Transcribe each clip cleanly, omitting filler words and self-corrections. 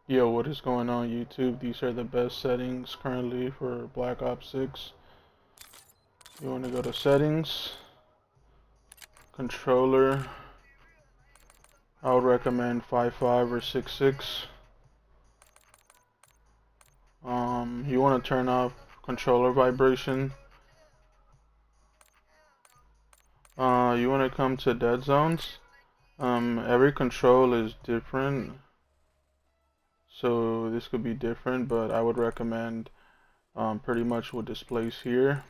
Yo, what is going on YouTube? These are the best settings currently for Black Ops 6. You want to go to settings, controller. I would recommend 5.5 or 6.6. You want to turn off controller vibration. You want to come to dead zones. Every control is different, so this could be different, but I would recommend pretty much what displays here.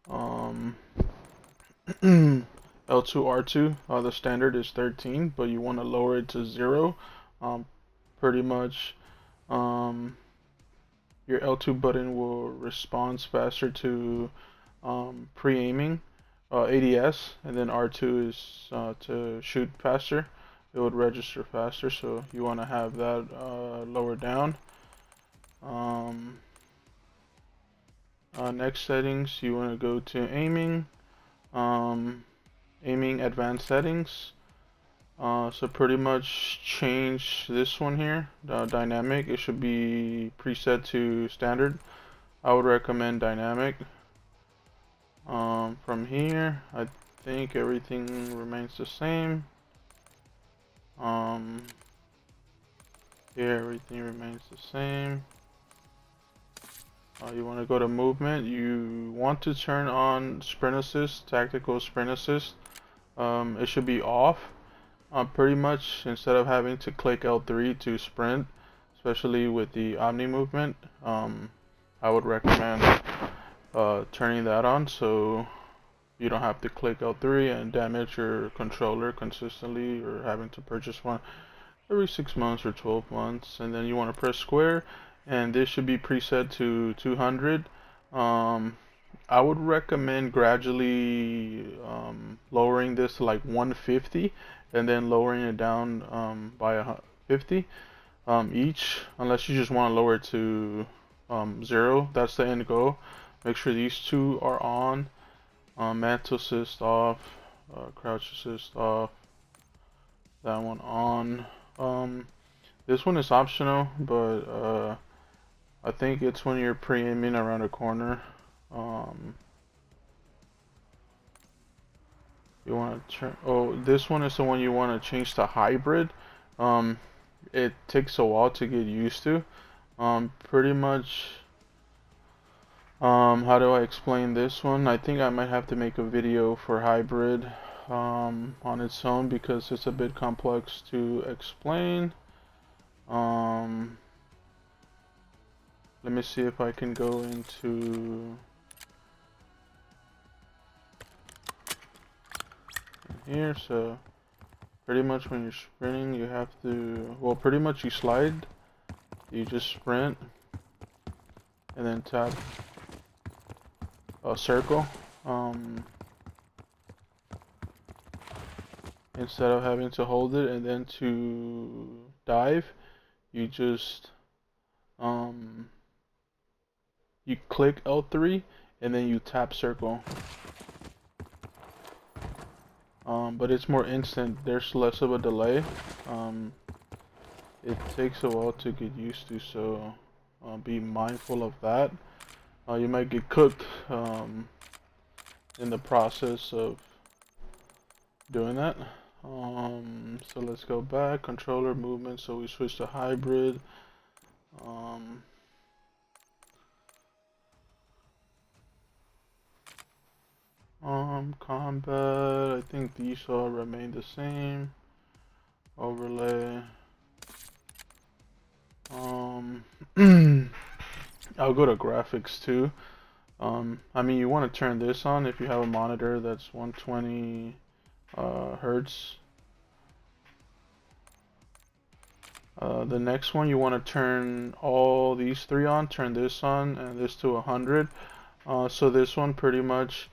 L2 R2, the standard is 13, but you want to lower it to 0. Pretty much your L2 button will respond faster to pre-aiming, ADS, and then R2 is to shoot faster. It would register faster, so you want to have that lower down. Next settings, you want to go to aiming. Aiming advanced settings. So pretty much change this one here, dynamic. It should be preset to standard. I would recommend dynamic. From here, I think everything remains the same. Here everything remains the same. You want to go to movement. You want to turn on sprint assist, tactical sprint assist. It should be off. Pretty much instead of having to click L3 to sprint, especially with the Omni movement, I would recommend turning that on so you don't have to click L3 and damage your controller consistently, or having to purchase one every 6 months or 12 months. And then you want to press square, and this should be preset to 200. I would recommend gradually lowering this to like 150, and then lowering it down by 50 each, unless you just want to lower it to 0. That's the end goal. Make sure these two are on. Mantle assist off, crouch assist off, that one on. This one is optional, but I think it's when you're pre-aiming around a corner. You want to turn. Oh, this one is the one you want to change to hybrid. It takes a while to get used to. Pretty much. How do I explain this one? I think I might have to make a video for hybrid on its own, because it's a bit complex to explain. Let me see if I can go into here. So pretty much when you're sprinting, you have to, well, pretty much you slide, you just sprint, and then tap a circle. Instead of having to hold it and then to dive, you just you click L3 and then you tap circle. But it's more instant. There's less of a delay. It takes a while to get used to, so be mindful of that. You might get cooked in the process of doing that. So let's go back. Controller movement. So we switch to hybrid. Combat, I think these all remain the same. Overlay. I'll go to graphics too. I mean, you want to turn this on if you have a monitor that's 120 hertz. The next one, you want to turn all these three on. Turn this on and this to 100. So this one pretty much,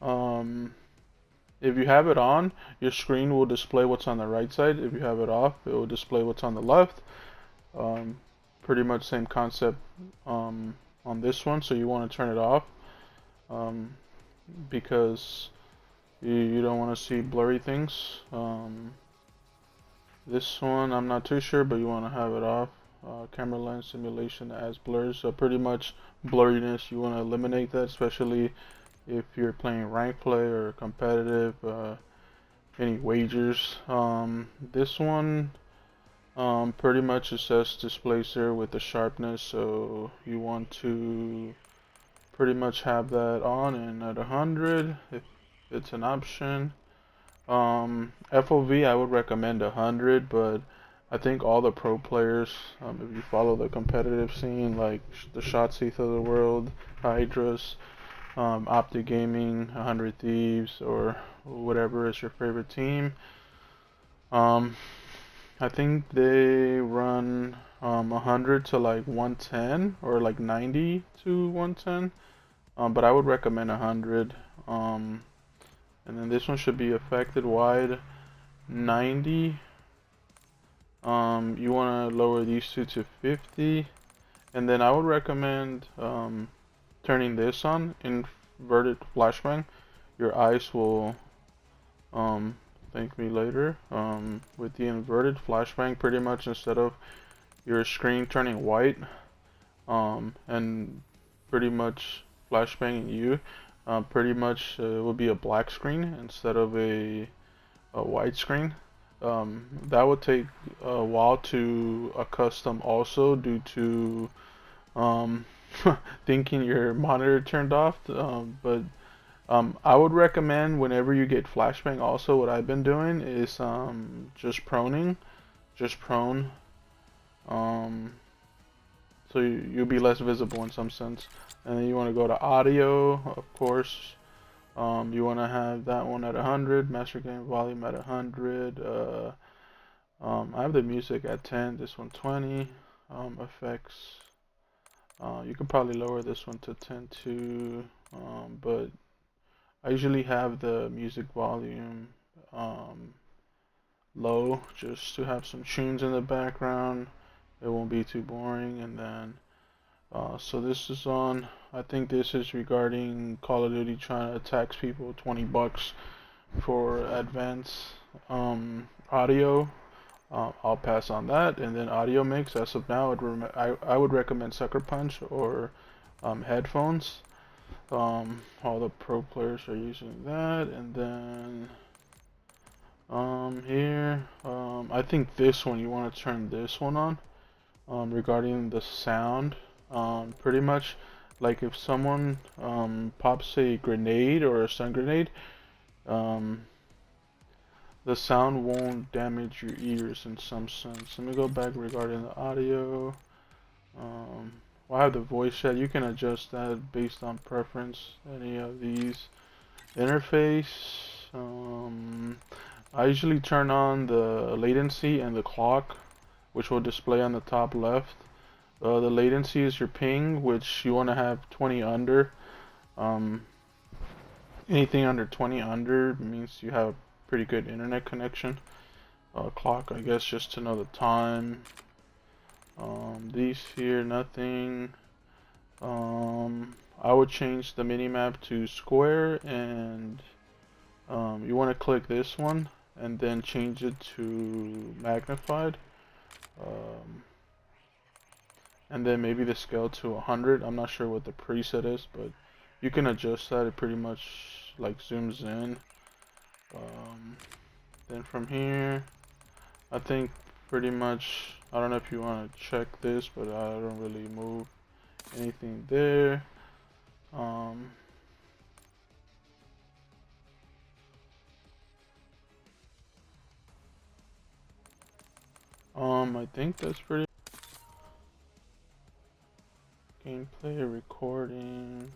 if you have it on, your screen will display what's on the right side. If you have it off, it will display what's on the left. Pretty much same concept on this one. So you want to turn it off because you don't want to see blurry things. This one I'm not too sure, but you want to have it off. Camera lens simulation adds blurs, so pretty much blurriness, you want to eliminate that, especially if you're playing rank play or competitive, any wagers. This one pretty much it says displacer with the sharpness, so you want to pretty much have that on and at 100 if it's an option. FOV I would recommend 100, but I think all the pro players, if you follow the competitive scene like the Shotseath of the world, Hydras, Optic Gaming, 100 Thieves, or whatever is your favorite team, I think they run 100 to like 110 or like 90 to 110. But I would recommend 100. And then this one should be affected wide 90. You want to lower these two to 50. And then I would recommend turning this on, inverted flashbang. Your eyes will thank me later. With the inverted flashbang, pretty much instead of your screen turning white and pretty much flashbanging you, pretty much it will be a black screen instead of a white screen. That would take a while to accustom also due to thinking your monitor turned off. But I would recommend whenever you get flashbang also what I've been doing is just proning, just prone. So you'll be less visible in some sense. And then you want to go to audio, of course. You want to have that one at 100, master gain volume at 100. I have the music at 10, this one 20. Effects, you can probably lower this one to 10 too, but I usually have the music volume low just to have some tunes in the background. It won't be too boring. And then so this is on, I think this is regarding Call of Duty trying to tax people $20 for advanced audio. I'll pass on that. And then audio mix, as of now, I would recommend Sucker Punch or headphones. All the pro players are using that. And then here, I think this one, you want to turn this one on. Regarding the sound, pretty much like if someone pops a grenade or a stun grenade, the sound won't damage your ears in some sense. Let me go back regarding the audio. Well, I have the voice chat. You can adjust that based on preference. Any of these interface. I usually turn on the latency and the clock, which will display on the top left. The latency is your ping, which you want to have 20 under. Anything under 20 under means you have a pretty good internet connection. Clock, I guess, just to know the time. These here, nothing. I would change the minimap to square, and you want to click this one and then change it to magnified. And then maybe the scale to 100. I'm not sure what the preset is, but you can adjust that. It pretty much like zooms in. Then from here, I think pretty much, I don't know if you want to check this, but I don't really move anything there. I think that's pretty gameplay recording.